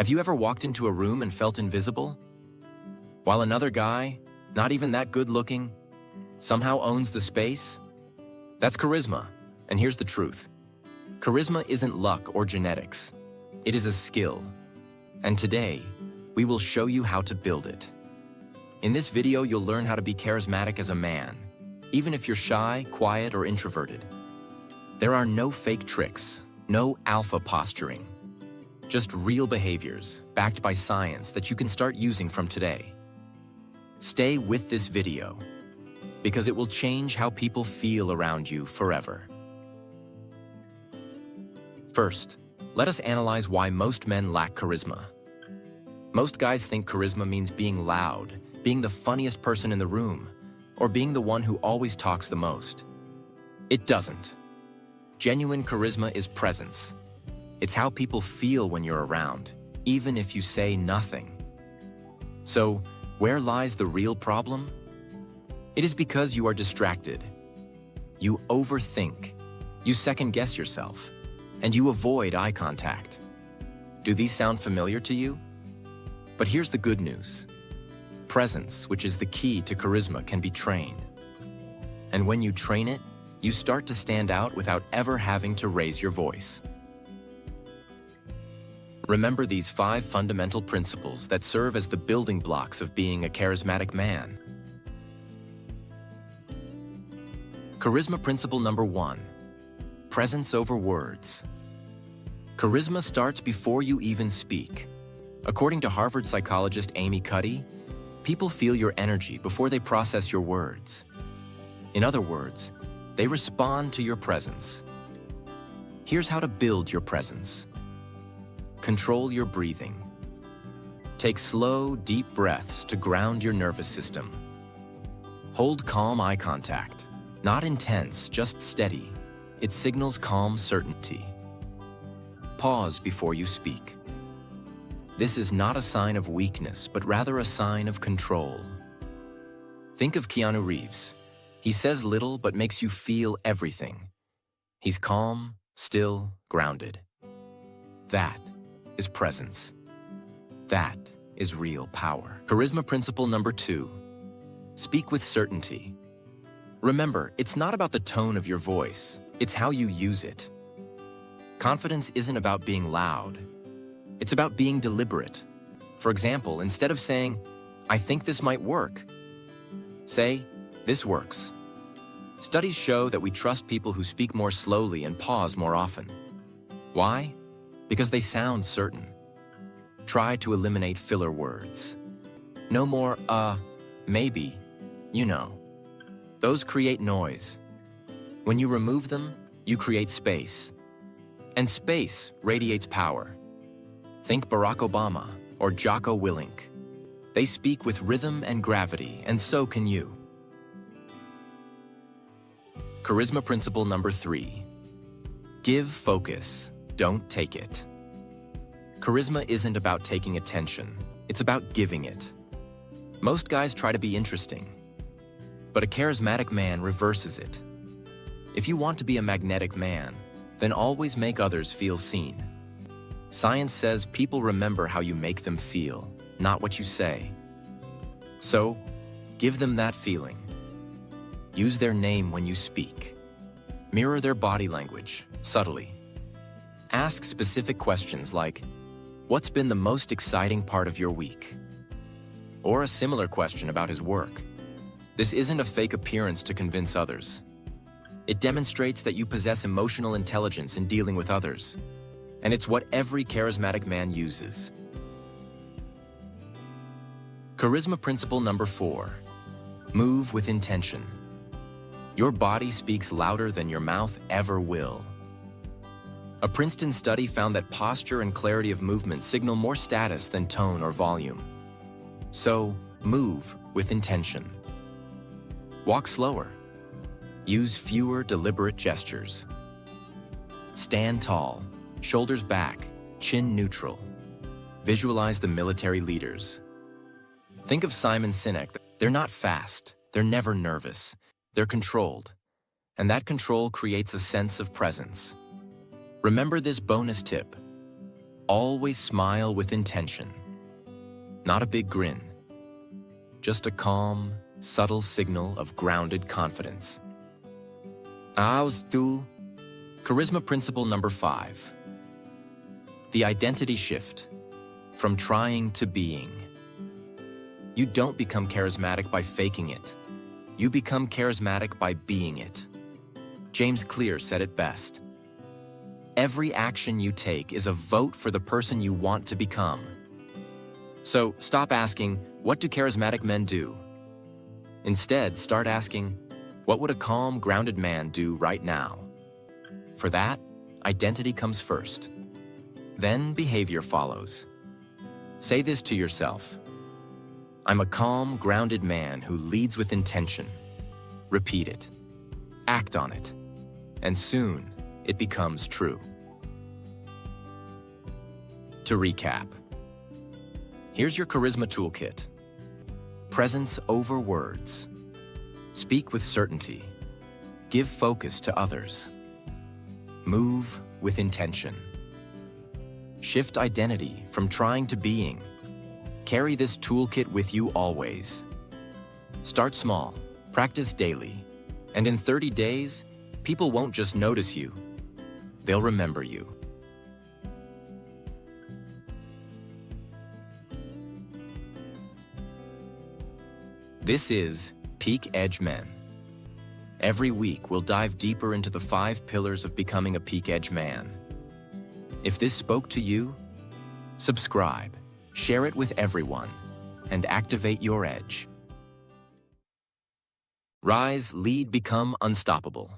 Have you ever walked into a room and felt invisible? While another guy, not even that good-looking, somehow owns the space? That's charisma, and here's the truth. Charisma isn't luck or genetics. It is a skill. And today, we will show you how to build it. In this video, you'll learn how to be charismatic as a man, even if you're shy, quiet, or introverted. There are no fake tricks, no alpha posturing. Just real behaviors, backed by science that you can start using from today. Stay with this video, because it will change how people feel around you forever. First, let us analyze why most men lack charisma. Most guys think charisma means being loud, being the funniest person in the room, or being the one who always talks the most. It doesn't. Genuine charisma is presence. It's how people feel when you're around, even if you say nothing. So, where lies the real problem? It is because you are distracted. You overthink, you second-guess yourself, and you avoid eye contact. Do these sound familiar to you? But here's the good news. Presence, which is the key to charisma, can be trained. And when you train it, you start to stand out without ever having to raise your voice. Remember these 5 fundamental principles that serve as the building blocks of being a charismatic man. Charisma principle number 1, presence over words. Charisma starts before you even speak. According to Harvard psychologist Amy Cuddy, people feel your energy before they process your words. In other words, they respond to your presence. Here's how to build your presence. Control your breathing. Take slow, deep breaths to ground your nervous system. Hold calm eye contact. Not intense, just steady. It signals calm certainty. Pause before you speak. This is not a sign of weakness, but rather a sign of control. Think of Keanu Reeves. He says little, but makes you feel everything. He's calm, still, grounded. That is presence. That is real power. Charisma principle number 2, speak with certainty. Remember, it's not about the tone of your voice, it's how you use it. Confidence isn't about being loud. It's about being deliberate. For example, instead of saying, "I think this might work," say, "This works." Studies show that we trust people who speak more slowly and pause more often. Why? Because they sound certain. Try to eliminate filler words. No more, maybe, you know. Those create noise. When you remove them, you create space. And space radiates power. Think Barack Obama or Jocko Willink. They speak with rhythm and gravity, and so can you. Charisma principle number 3, give focus. Don't take it. Charisma isn't about taking attention, it's about giving it. Most guys try to be interesting, but a charismatic man reverses it. If you want to be a magnetic man, then always make others feel seen. Science says people remember how you make them feel, not what you say. So, give them that feeling. Use their name when you speak. Mirror their body language, subtly. Ask specific questions like, "What's been the most exciting part of your week?" Or a similar question about his work. This isn't a fake appearance to convince others. It demonstrates that you possess emotional intelligence in dealing with others. And it's what every charismatic man uses. Charisma principle number 4, move with intention. Your body speaks louder than your mouth ever will. A Princeton study found that posture and clarity of movement signal more status than tone or volume. So, move with intention. Walk slower. Use fewer deliberate gestures. Stand tall, shoulders back, chin neutral. Visualize the military leaders. Think of Simon Sinek. They're not fast, they're never nervous, they're controlled. And that control creates a sense of presence. Remember this bonus tip. Always smile with intention. Not a big grin. Just a calm, subtle signal of grounded confidence. Charisma principle number 5. The identity shift. From trying to being. You don't become charismatic by faking it. You become charismatic by being it. James Clear said it best. Every action you take is a vote for the person you want to become. So stop asking, what do charismatic men do? Instead, start asking, what would a calm, grounded man do right now? For that, identity comes first. Then behavior follows. Say this to yourself. I'm a calm, grounded man who leads with intention. Repeat it. Act on it. And soon, it becomes true. To recap, here's your charisma toolkit. Presence over words. Speak with certainty. Give focus to others. Move with intention. Shift identity from trying to being. Carry this toolkit with you always. Start small, practice daily, and in 30 days, people won't just notice you, they'll remember you. This is Peak Edge Men. Every week, we'll dive deeper into the 5 pillars of becoming a peak edge man. If this spoke to you, subscribe, share it with everyone, and activate your edge. Rise, lead, become unstoppable.